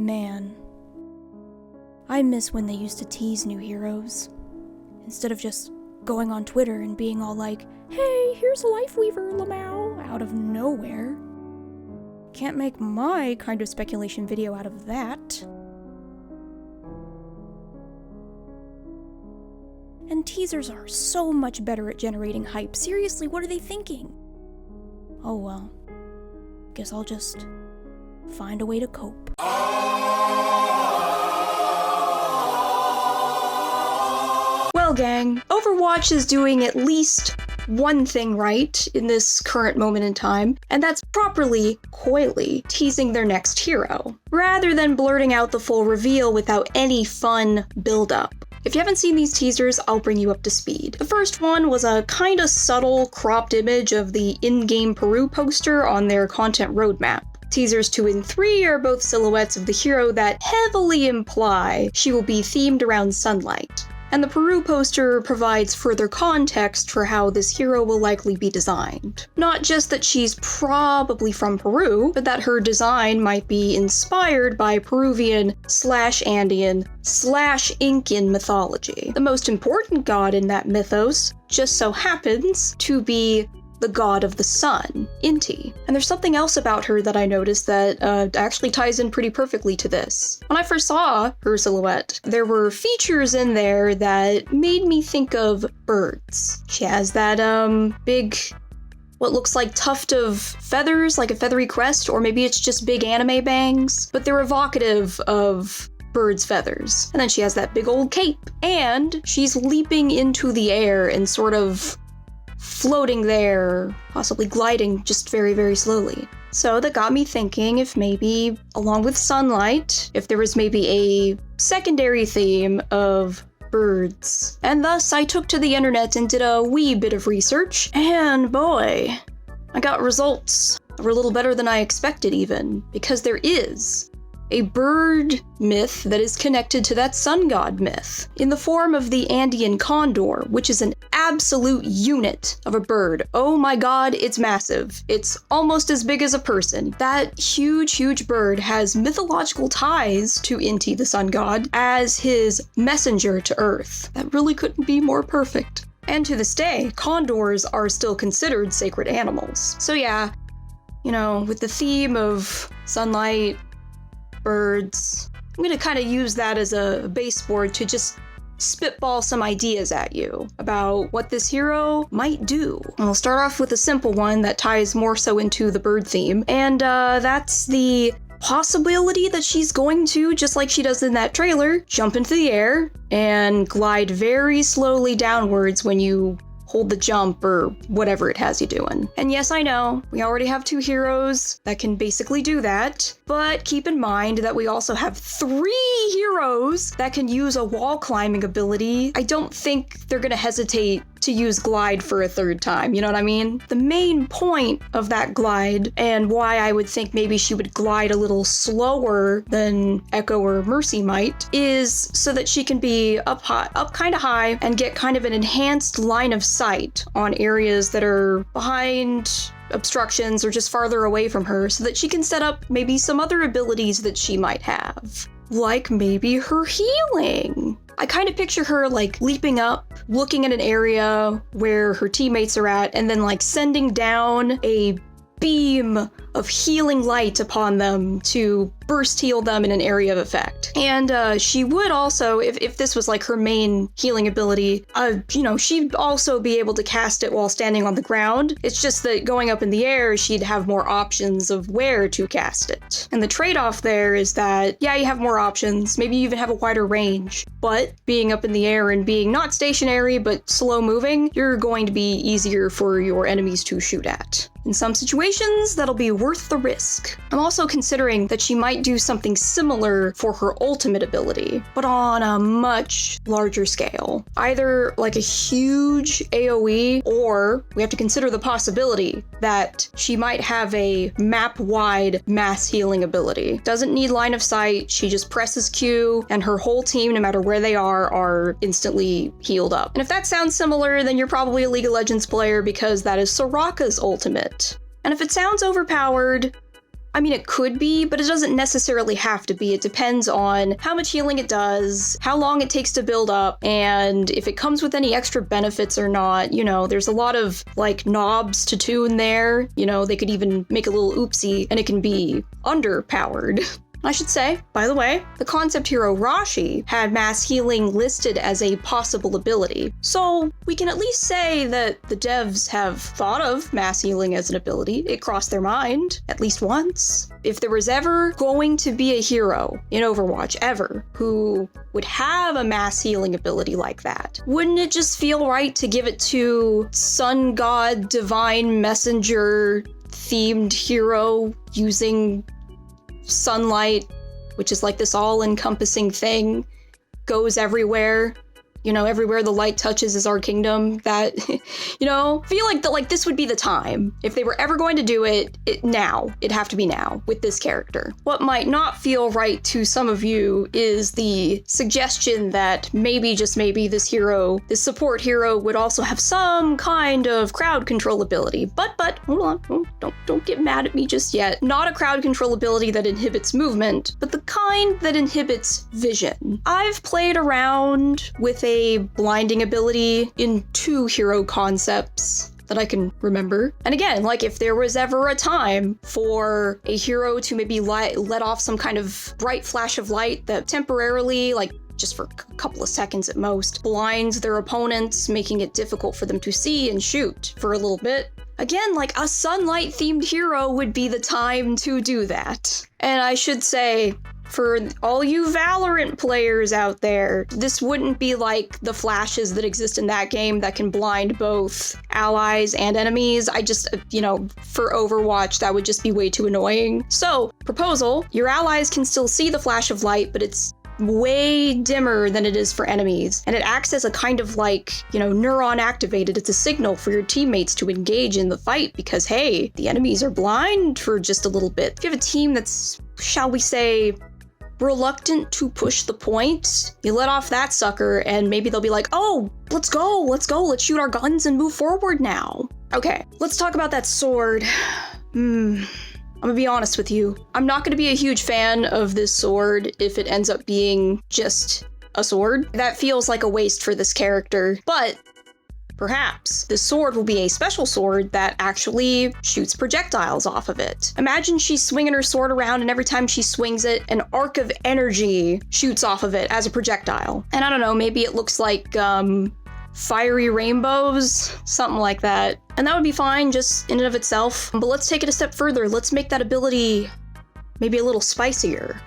Man, I miss when they used to tease new heroes, instead of just going on Twitter and being all like, hey, here's Lifeweaver, Lamau, out of nowhere. Can't make my kind of speculation video out of that. And teasers are so much better at generating hype. Seriously, what are they thinking? Oh well, guess I'll just find a way to cope. Well, gang, Overwatch is doing at least one thing right in this current moment in time, and that's properly, coyly, teasing their next hero, rather than blurting out the full reveal without any fun build-up. If you haven't seen these teasers, I'll bring you up to speed. The first one was a kinda subtle, cropped image of the in-game Peru poster on their content roadmap. Teasers 2 and 3 are both silhouettes of the hero that heavily imply she will be themed around sunlight. And the Peru poster provides further context for how this hero will likely be designed. Not just that she's probably from Peru, but that her design might be inspired by Peruvian/Andean/Incan mythology. The most important god in that mythos just so happens to be the god of the sun, Inti. And there's something else about her that I noticed that actually ties in pretty perfectly to this. When I first saw her silhouette, there were features in there that made me think of birds. She has that big, what looks like tuft of feathers, like a feathery crest, or maybe it's just big anime bangs, but they're evocative of bird's feathers. And then she has that big old cape, and she's leaping into the air and sort of floating there, possibly gliding just very, very slowly. So that got me thinking if maybe, along with sunlight, if there was maybe a secondary theme of birds. And thus I took to the internet and did a wee bit of research, and boy, I got results that were a little better than I expected even, because there is a bird myth that is connected to that sun god myth, in the form of the Andean condor, which is an absolute unit of a bird. Oh my god, it's massive. It's almost as big as a person. That huge, huge bird has mythological ties to Inti, the sun god, as his messenger to Earth. That really couldn't be more perfect. And to this day, condors are still considered sacred animals. So yeah, you know, with the theme of sunlight, birds, I'm gonna kind of use that as a baseboard to just spitball some ideas at you about what this hero might do. And we'll start off with a simple one that ties more so into the bird theme, and that's the possibility that she's going to, just like she does in that trailer, jump into the air and glide very slowly downwards when you hold the jump or whatever it has you doing. And yes, I know, we already have 2 heroes that can basically do that, but keep in mind that we also have 3 heroes that can use a wall climbing ability. I don't think they're gonna hesitate to use glide for a 3rd time, you know what I mean? The main point of that glide, and why I would think maybe she would glide a little slower than Echo or Mercy might, is so that she can be up kind of high and get kind of an enhanced line of sight on areas that are behind obstructions or just farther away from her, so that she can set up maybe some other abilities that she might have. Like maybe her healing. I kind of picture her like leaping up, looking at an area where her teammates are at, and then like sending down a beam of healing light upon them to burst heal them in an area of effect. And she would also, if this was like her main healing ability, she'd also be able to cast it while standing on the ground. It's just that going up in the air, she'd have more options of where to cast it. And the trade-off there is that, yeah, you have more options, maybe you even have a wider range, but being up in the air and being not stationary but slow moving, you're going to be easier for your enemies to shoot at. In some situations, that'll be worth the risk. I'm also considering that she might do something similar for her ultimate ability, but on a much larger scale. Either like a huge AoE, or we have to consider the possibility that she might have a map-wide mass healing ability. Doesn't need line of sight, she just presses Q, and her whole team, no matter where they are instantly healed up. And if that sounds similar, then you're probably a League of Legends player, because that is Soraka's ultimate. And if it sounds overpowered, I mean, it could be, but it doesn't necessarily have to be. It depends on how much healing it does, how long it takes to build up, and if it comes with any extra benefits or not. You know, there's a lot of, like, knobs to tune there. You know, they could even make a little oopsie, and it can be underpowered. I should say, by the way, the concept hero Rashi had mass healing listed as a possible ability. So we can at least say that the devs have thought of mass healing as an ability. It crossed their mind at least once. If there was ever going to be a hero in Overwatch, ever, who would have a mass healing ability like that, wouldn't it just feel right to give it to Sun God, Divine Messenger themed hero using sunlight, which is like this all-encompassing thing, goes everywhere. You know, everywhere the light touches is our kingdom. That, you know, feel like this would be the time. If they were ever going to do it, now. It'd have to be now, with this character. What might not feel right to some of you is the suggestion that maybe, just maybe, this support hero would also have some kind of crowd control ability. But, hold on, don't get mad at me just yet. Not a crowd control ability that inhibits movement, but the kind that inhibits vision. I've played around with a blinding ability in 2 hero concepts that I can remember. And again, like, if there was ever a time for a hero to maybe let off some kind of bright flash of light that temporarily, like just for a couple of seconds at most, blinds their opponents, making it difficult for them to see and shoot for a little bit. Again, like, a sunlight-themed hero would be the time to do that. And I should say, for all you Valorant players out there, this wouldn't be like the flashes that exist in that game that can blind both allies and enemies. I just, for Overwatch, that would just be way too annoying. So, proposal, your allies can still see the flash of light, but it's way dimmer than it is for enemies. And it acts as a kind of like, neuron activated. It's a signal for your teammates to engage in the fight because, hey, the enemies are blind for just a little bit. If you have a team that's, shall we say, reluctant to push the point, you let off that sucker and maybe they'll be like, oh, let's go, let's shoot our guns and move forward now. Okay, let's talk about that sword. I'm gonna be honest with you. I'm not gonna be a huge fan of this sword if it ends up being just a sword. That feels like a waste for this character, but perhaps this sword will be a special sword that actually shoots projectiles off of it. Imagine she's swinging her sword around and every time she swings it, an arc of energy shoots off of it as a projectile. And I don't know, maybe it looks like, fiery rainbows, something like that. And that would be fine just in and of itself. But let's take it a step further. Let's make that ability maybe a little spicier.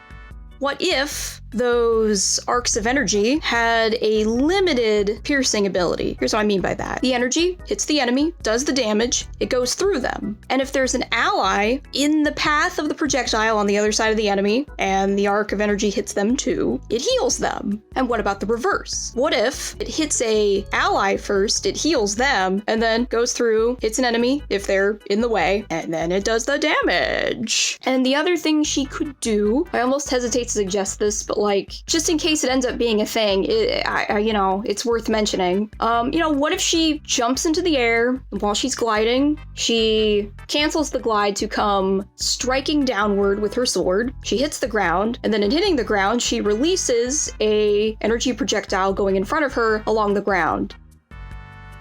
What if those arcs of energy had a limited piercing ability? Here's what I mean by that. The energy hits the enemy, does the damage, it goes through them. And if there's an ally in the path of the projectile on the other side of the enemy, and the arc of energy hits them too, it heals them. And what about the reverse? What if it hits a ally first, it heals them, and then goes through, hits an enemy if they're in the way, and then it does the damage? And the other thing she could do, I almost hesitate to suggest this, but like, just in case it ends up being a thing, it's worth mentioning. What if she jumps into the air while she's gliding? She cancels the glide to come striking downward with her sword. She hits the ground, and then in hitting the ground, she releases a energy projectile going in front of her along the ground.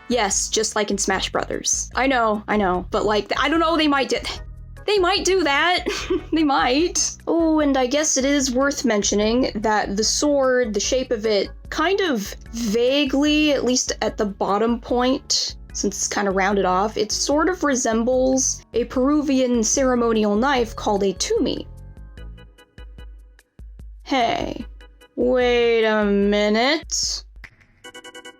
Yes, just like in Smash Brothers. I know, but like, I don't know, they might do that. They might. Oh, and I guess it is worth mentioning that the sword, the shape of it, kind of vaguely, at least at the bottom point, since it's kind of rounded off, it sort of resembles a Peruvian ceremonial knife called a tumi. Hey, wait a minute.